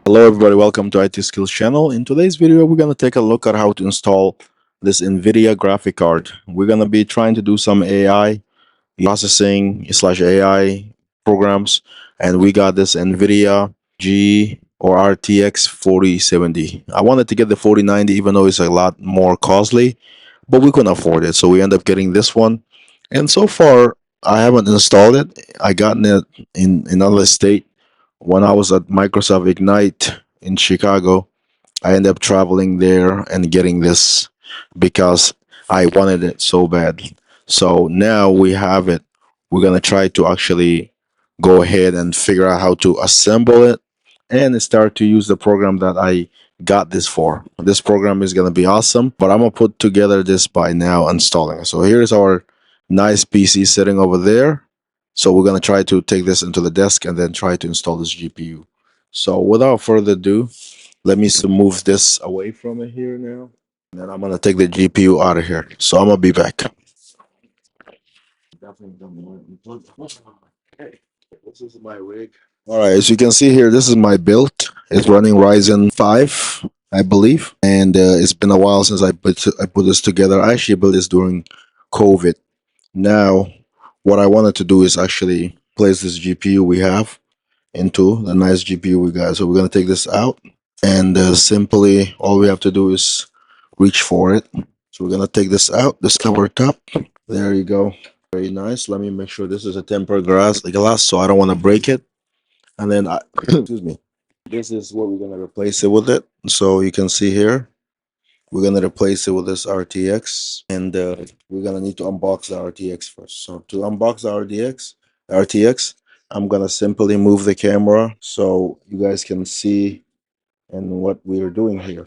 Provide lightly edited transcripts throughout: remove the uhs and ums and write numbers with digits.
Hello everybody, welcome to IT Skills channel. In today's video, we're going to take a look at how to install this Nvidia graphic card. We're going to be trying to do some AI processing slash AI programs, and we got this Nvidia G or RTX 4070. I wanted to get the 4090 even though it's a lot more costly, but we couldn't afford it, so we end up getting this one. And so far, I haven't installed it. I gotten it in another state when I was at Microsoft Ignite in Chicago. I ended up traveling there and getting this because I wanted it so bad. So now we have it. We're going to try to actually go ahead and figure out how to assemble it and start to use the program that I got this for. This program is going to be awesome, but I'm going to put together this by now installing it. So here's our nice PC sitting over there. So we're going to try to take this into the desk and then try to install this GPU. So without further ado, let me move this away from it here now. And then I'm gonna take the GPU out of here. So I'm gonna be back. Okay, this is my rig. All right, as you can see here, this is my build. It's running Ryzen 5, I believe, and it's been a while since I put this together. I actually built this during COVID. Now, what I wanted to do is actually place this GPU we have into the nice GPU we got. So we're gonna take this out, and simply all we have to do is reach for it. So we're gonna take this out, this cover top. There you go. Very nice. Let me make sure this is a tempered glass, so I don't want to break it. And then excuse me. This is what we're gonna replace it with it. So you can see here, we're gonna replace it with this RTX, and we're gonna need to unbox the RTX first. So to unbox the RTX, I'm gonna simply move the camera so you guys can see and what we are doing here.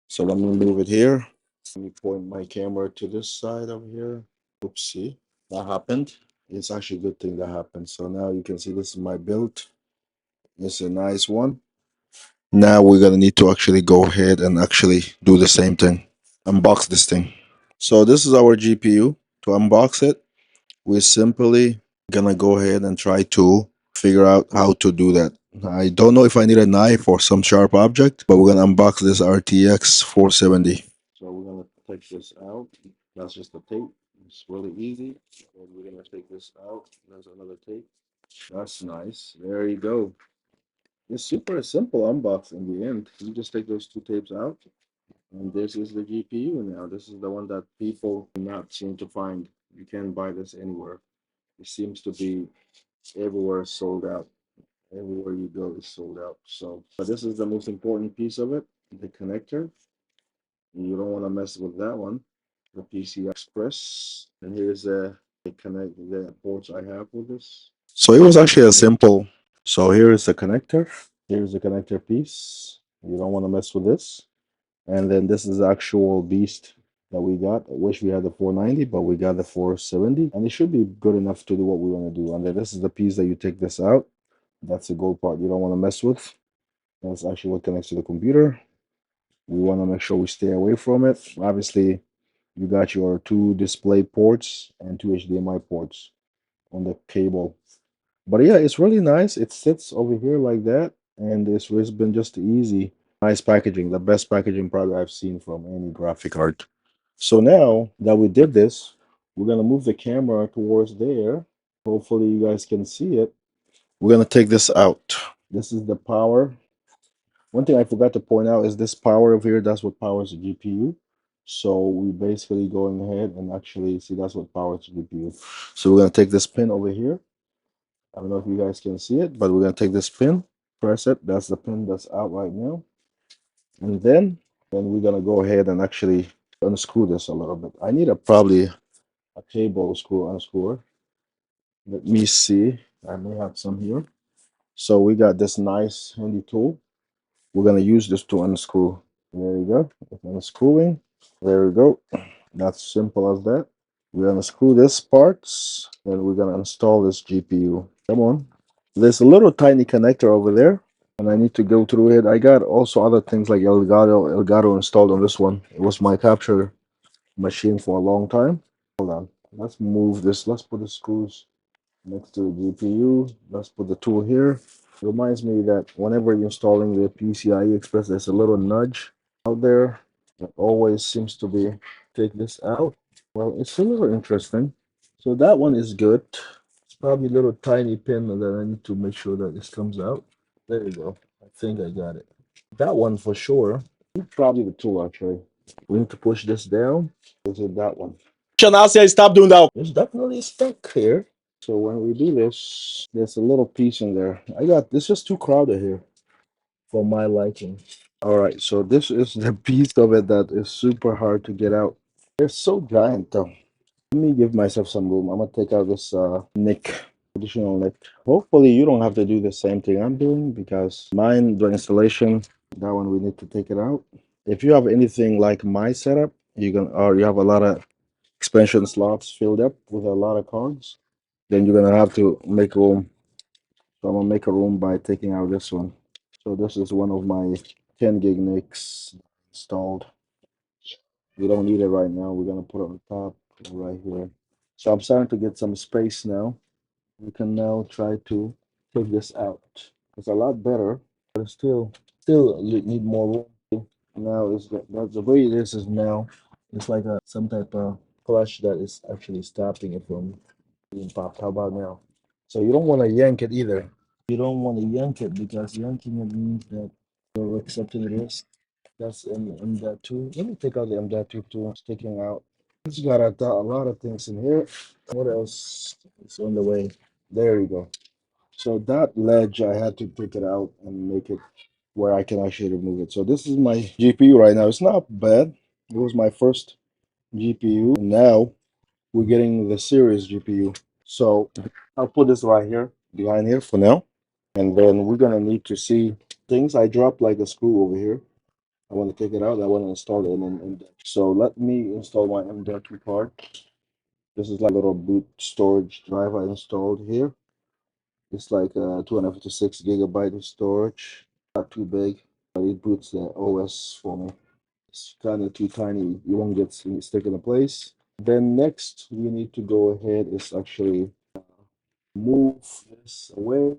So let me move it here. Let me point my camera to this side over here. Oopsie, that happened. It's actually a good thing that happened. So now you can see this is my build. It's a nice one. Now we're gonna need to actually go ahead and actually do the same thing. Unbox this thing. So this is our GPU. To unbox it, we're simply gonna go ahead and try to figure out how to do that. I don't know if I need a knife or some sharp object, but we're gonna unbox this RTX 470. So we're gonna take this out. That's just the tape. It's really easy. And we're gonna take this out. There's another tape. That's nice. There you go. It's super simple unbox in the end. You just take those two tapes out, and this is the GPU now. This is the one that people do not seem to find. You can't buy this anywhere. It seems to be everywhere sold out. Everywhere you go is sold out. So, but this is the most important piece of it, the connector. You don't want to mess with that one. The PCI Express. And here's the connect the ports I have with this. So it was actually a simple. So here is the connector. Here's the connector piece. You don't want to mess with this. And then this is the actual beast that we got. I wish we had the 490, but we got the 470, and it should be good enough to do what we want to do. And then this is the piece that you take this out. That's the gold part you don't want to mess with. That's actually what connects to the computer. We want to make sure we stay away from it. Obviously, you got your two display ports and two HDMI ports on the cable. But yeah, it's really nice. It sits over here like that, and it's been just easy. Nice packaging, the best packaging probably I've seen from any graphic card. So now that we did this, we're gonna move the camera towards there. Hopefully you guys can see it. We're gonna take this out. This is the power. One thing I forgot to point out is this power over here, that's what powers the GPU. So we basically going ahead and actually see that's what powers the GPU. So we're gonna take this pin over here. I don't know if you guys can see it, but we're gonna take this pin, press it. That's the pin that's out right now. And then we're gonna go ahead and actually unscrew this a little bit. I need probably a cable unscrewer. Let me see. I may have some here. So we got this nice handy tool. We're gonna use this to unscrew. There you go. It's unscrewing. There we go. That's simple as that. We're gonna screw this parts, and we're gonna install this GPU. Come on. There's a little tiny connector over there, and I need to go through it. I got also other things like Elgato installed on this one. It was my capture machine for a long time. Hold on. Let's move this. Let's put the screws next to the GPU. Let's put the tool here. Reminds me that whenever you're installing the PCIe Express, there's a little nudge out there that always seems to be take this out. Well, it's a little interesting. So that one is good. It's probably a little tiny pin that I need to make sure that this comes out. There you go. I think I got it. That one for sure. Probably the tool actually. We need to push this down. Is it that one? Shanasi, stop doing that. It's definitely stuck here. So when we do this, there's a little piece in there. I got this is too crowded here for my liking. All right, so this is the piece of it that is super hard to get out. They're so giant though. Let me give myself some room. I'm gonna take out this nick, additional nick. Hopefully you don't have to do the same thing I'm doing because mine, the installation, that one we need to take it out. If you have anything like my setup, you can or you have a lot of expansion slots filled up with a lot of cards, then you're gonna have to make room. So I'm gonna make a room by taking out this one. So this is one of my 10 gig NICs installed. We don't need it right now. We're gonna put it on top right here. So I'm starting to get some space now. We can now try to take this out. It's a lot better, but it's still need more room. Now is that's the way this is now. It's like a some type of clutch that is actually stopping it from being popped. How about now? So you don't want to yank it either. You don't want to yank it because yanking it means that you're accepting risk. That's in that too. Let me take out the M.2 too. Sticking out. It's got a lot of things in here. What else is on the way? There you go. So that ledge, I had to take it out and make it where I can actually remove it. So this is my GPU right now. It's not bad. It was my first GPU. And now we're getting the series GPU. So I'll put this right here, behind here for now. And then we're gonna need to see things. I dropped like a screw over here. I want to take it out. I want to install it in M.2. So let me install my M.2 part. This is like a little boot storage drive I installed here. It's like 256 gigabyte of storage. Not too big, but it boots the OS for me. It's kind of too tiny. You won't get stick in place. Then next, we need to go ahead is actually move this away.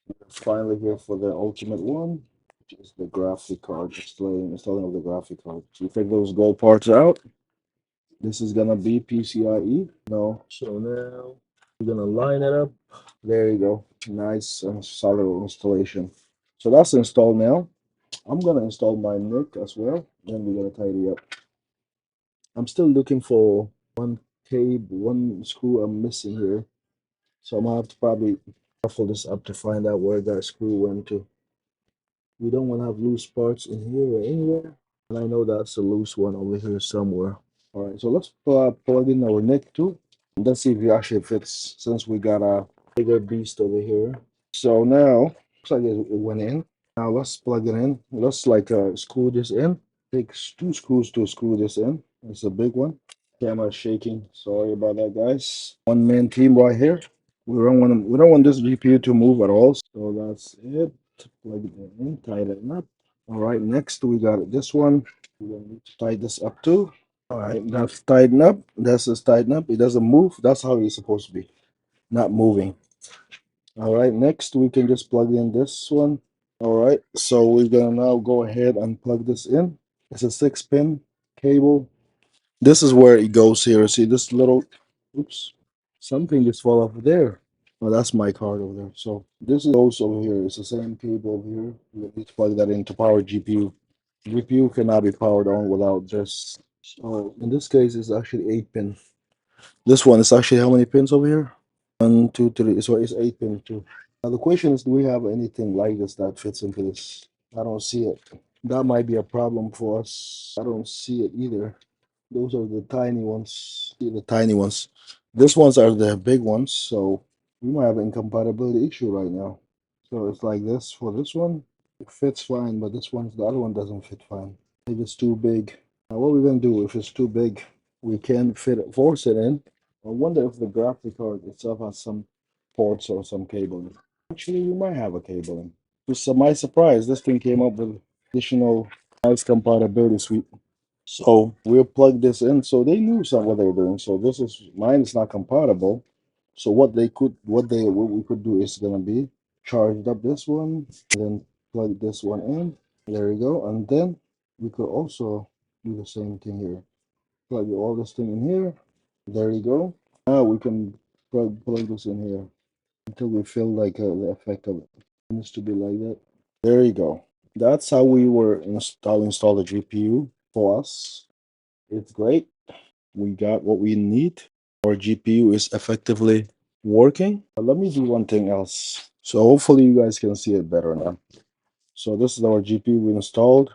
We're finally here for the ultimate one, which is the graphic card. Installing of the graphic card. So you take those gold parts out. This is gonna be PCIe. No. So now we're gonna line it up. There you go. Nice and solid installation. So that's installed now. I'm gonna install my NIC as well. Then we're gonna tidy up. I'm still looking for one cable, one screw I'm missing here. So I'm gonna have to probably shuffle this up to find out where that screw went to. We don't want to have loose parts in here or anywhere. And I know that's a loose one over here somewhere. All right, so let's plug in our NIC too. And let's see if it actually fits since we got a bigger beast over here. So now, looks like it went in. Now let's plug it in. Let's like screw this in. Take two screws to screw this in. It's a big one. Camera shaking. Sorry about that, guys. One man team right here. We don't want this GPU to move at all. So that's it. Plug it in, tighten it up. All right, next we got this one. We're gonna need to tie this up too. All right, that's tightened up. That's just tightened up. It doesn't move. That's how it's supposed to be, not moving. All right, next we can just plug in this one. All right, so we're gonna now go ahead and plug this in. It's a 6-pin cable. This is where it goes here. See this little, oops, something just fall off there. Oh, that's my card over there. So this goes over here. It's the same cable over here. You need to plug that into power GPU. GPU cannot be powered on without this. So in this case, it's actually 8-pin. This one is actually how many pins over here? One, two, three. So it's 8-pin too. Now the question is, do we have anything like this that fits into this? I don't see it. That might be a problem for us. I don't see it either. Those are the tiny ones. See the tiny ones. These ones are the big ones. So we might have an incompatibility issue right now. So it's like this for this one. It fits fine, but the other one doesn't fit fine. Maybe it's too big. Now what we're gonna do if it's too big, we can force it in. I wonder if the graphic card itself has some ports or some cabling. Actually, we might have a cabling. To my surprise, this thing came up with additional nice compatibility suite. So we'll plug this in. So they knew what they were doing. So this is mine is not compatible. So what we could do is gonna be charged up this one, and then plug this one in. There you go. And then we could also do the same thing here. Plug all this thing in here. There you go. Now we can plug this in here until we feel like the effect of it. It needs to be like that. There you go. That's how we were install the GPU for us. It's great. We got what we need. Our GPU is effectively working. But let me do one thing else. So hopefully you guys can see it better now. So this is our GPU we installed.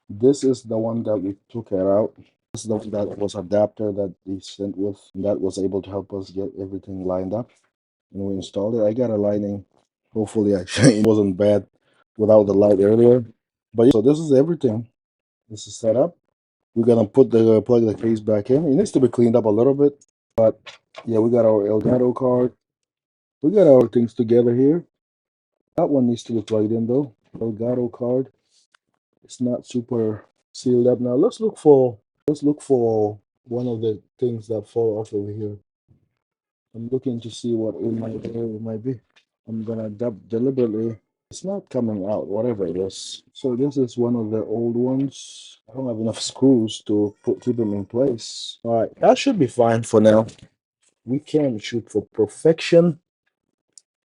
This is the one that we took it out. This is the one that was adapter that they sent with, and that was able to help us get everything lined up. And we installed it. I got a lighting. Hopefully it wasn't bad without the light earlier. But yeah, so this is everything. This is set up. We're gonna plug the case back in. It needs to be cleaned up a little bit, but yeah, we got our Elgato card. We got our things together here. That one needs to be plugged in though. Elgato card. It's not super sealed up now. Let's look for one of the things that fall off over here. I'm looking to see what it might be. I'm gonna deliberately. It's not coming out, whatever it is. So this is one of the old ones. I don't have enough screws to keep them in place. All right, that should be fine for now. We can shoot for perfection.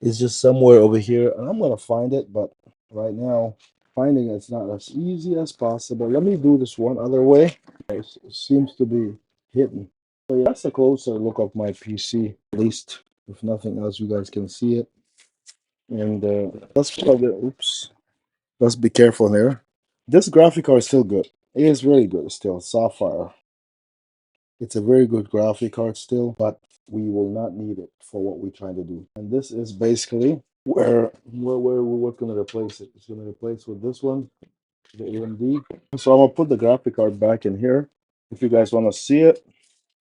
It's just somewhere over here, and I'm gonna find it. But right now, finding it's not as easy as possible. Let me do this one other way. It seems to be hidden. So yeah, that's a closer look of my PC. At least, if nothing else, you guys can see it. And let's probably, oops, let's be careful here. This graphic card is still good. It is really good still. Sapphire. It's a very good graphic card still, but we will not need it for what we're trying to do. And this is basically where we're going to replace it. It's going to replace with this one, the AMD. So I'm going to put the graphic card back in here. If you guys want to see it,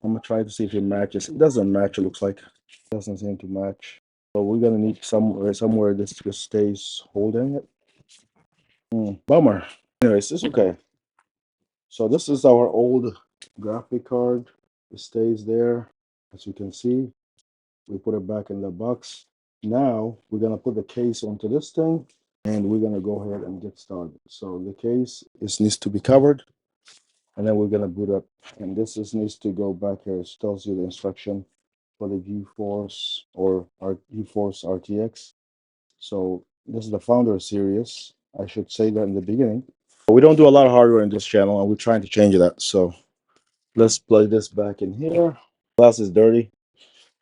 I'm going to try to see if it matches. It doesn't match, it looks like. It doesn't seem to match. So we're going to need somewhere this just stays holding it. Bummer. Anyways, it's okay. So this is our old graphic card. It stays there, as you can see. We put it back in the box. Now we're gonna put the case onto this thing, and we're gonna go ahead and get started. So the case needs to be covered, and then we're gonna boot up. And this needs to go back here. It tells you the instruction for the GeForce or our GeForce RTX. So this is the Founder series. I should say that in the beginning. But we don't do a lot of hardware in this channel, and we're trying to change that. So let's plug this back in here. Glass is dirty.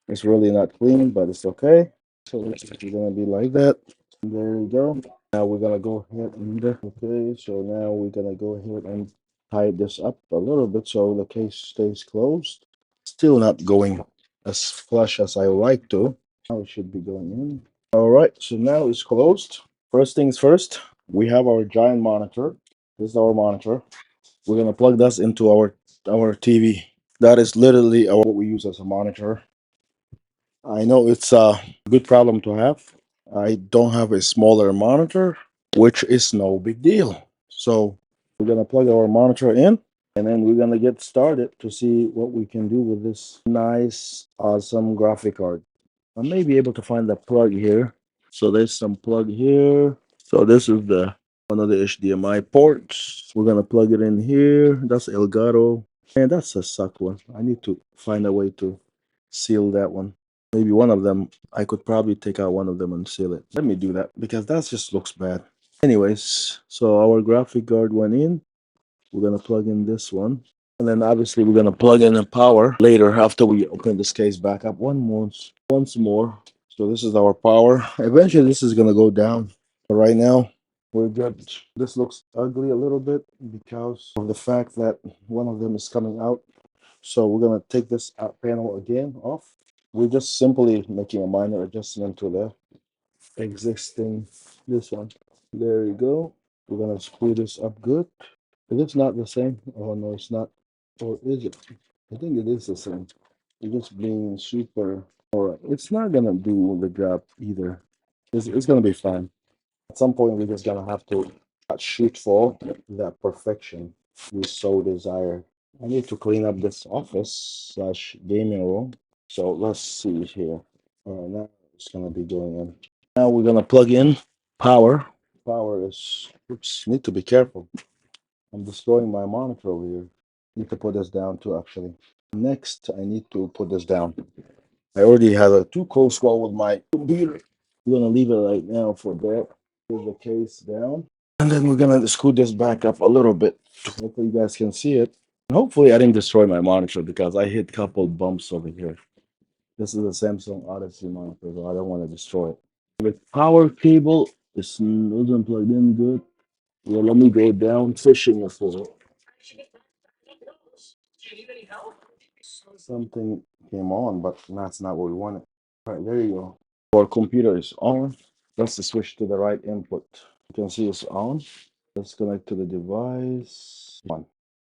It's really not clean, but it's okay. So it's gonna be like that. There you go. Now we're gonna go ahead and okay. So now we're gonna go ahead and tie this up a little bit so the case stays closed. Still not going as flush as I like to. Now it should be going in. All right. So now it's closed. First things first. We have our giant monitor. This is our monitor. We're gonna plug this into our TV. That is literally what we use as a monitor. I know it's a good problem to have. I don't have a smaller monitor, which is no big deal. So we're gonna plug our monitor in, and then we're gonna get started to see what we can do with this nice, awesome graphic card. I may be able to find the plug here. So there's some plug here. So this is the one of the HDMI ports. We're gonna plug it in here. That's Elgato. Man, that's a suck one. I need to find a way to seal that one. Maybe one of them, I could probably take out one of them and seal it. Let me do that because that just looks bad. Anyways, so our graphic card went in. We're gonna plug in this one. And then obviously we're gonna plug in the power later after we open this case back up once more. So this is our power. Eventually this is gonna go down. But right now we're good. This looks ugly a little bit because of the fact that one of them is coming out. So we're gonna take this panel again off. We're just simply making a minor adjustment to the existing this one. There you go. We're gonna screw this up good. Is this not the same? Oh no, it's not. Or is it? I think it is the same. It's just being super. Alright, it's not gonna do the job either. It's gonna be fine. At some point, we're just gonna have to shoot for that perfection we so desire. I need to clean up this office slash gaming room. So let's see here. Now it's gonna be going in. Now we're gonna plug in power. Power is, oops, need to be careful. I'm destroying my monitor over here. Need to put this down too, actually. Next, I need to put this down. I already had a too close call with my computer. We're gonna leave it right now for that. Put the case down. And then we're gonna screw this back up a little bit. Hopefully you guys can see it. And hopefully I didn't destroy my monitor because I hit a couple bumps over here. This is a Samsung Odyssey monitor, so I don't want to destroy it. With power cable, this doesn't plug in good. Well, let me go down fishing for something came on, but that's not what we wanted. All right, there you go. Our computer is on. Let's switch to the right input. You can see it's on. Let's connect to the device. One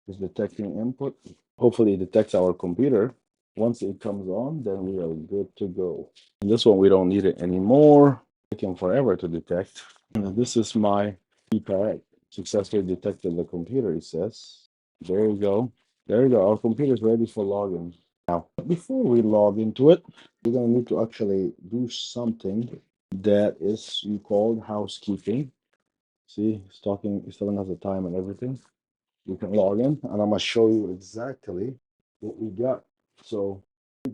is detecting input. Hopefully, it detects our computer. Once it comes on, then we are good to go. And this one, we don't need it anymore. Taking forever to detect. And this is my keypad. Successfully detected the computer, it says. There you go. There you go. Our computer is ready for login. Now, before we log into it, we're going to need to actually do something that is called housekeeping. See, it's telling us the time and everything. We can log in, and I'm gonna show you exactly what we got. So,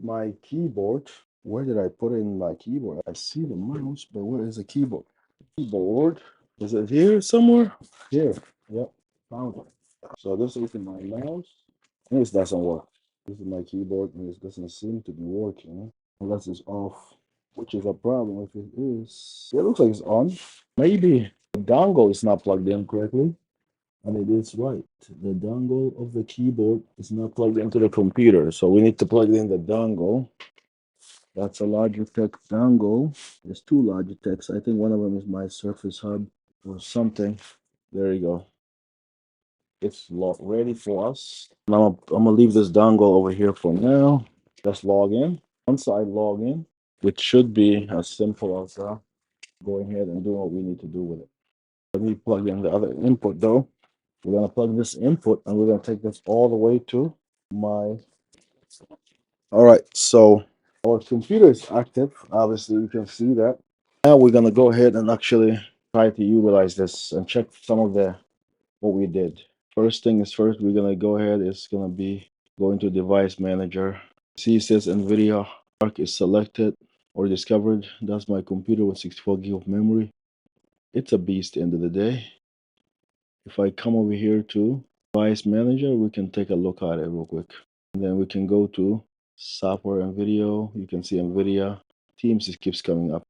my keyboard. Where did I put in my keyboard? I see the mouse, but where is the keyboard? Keyboard. Is it here somewhere? Here. Yep. Found it. So this is my mouse. This doesn't work. This is my keyboard, and it doesn't seem to be working unless it's off, which is a problem if it is. It looks like it's on. Maybe the dongle is not plugged in correctly. And it is right. The dongle of the keyboard is not plugged into the computer. So we need to plug in the dongle. That's a Logitech dongle. There's two Logitechs. I think one of them is my Surface Hub or something. There you go. It's ready for us. Now I'm gonna leave this dongle over here for now. Let's log in. Once I log in, which should be as simple as going ahead and doing what we need to do with it. Let me plug in the other input though. We're gonna plug this input and we're gonna take this all the way to my. All right, so our computer is active. Obviously, you can see that. Now we're gonna go ahead and actually try to utilize this and check some of the what we did. First thing is first, we're gonna go ahead. It's gonna be going to Device Manager. See, it says Nvidia Arc is selected or discovered. That's my computer with 64 gig of memory. It's a beast. End of the day. If I come over here to Device Manager, we can take a look at it real quick. And then we can go to software and video. You can see NVIDIA. Teams, it keeps coming up.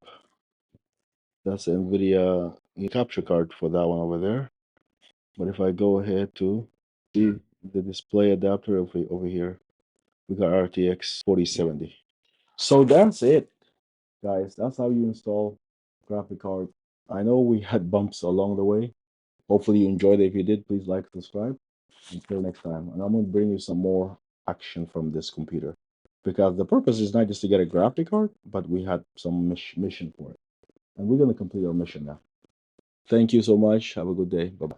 That's NVIDIA capture card for that one over there. But if I go ahead to see the display adapter over here, we got RTX 4070. So that's it, guys. That's how you install graphic card. I know we had bumps along the way. Hopefully you enjoyed it. If you did, please like, subscribe. Until next time. And I'm going to bring you some more action from this computer. Because the purpose is not just to get a graphic card, but we had some mission for it. And we're going to complete our mission now. Thank you so much. Have a good day. Bye-bye.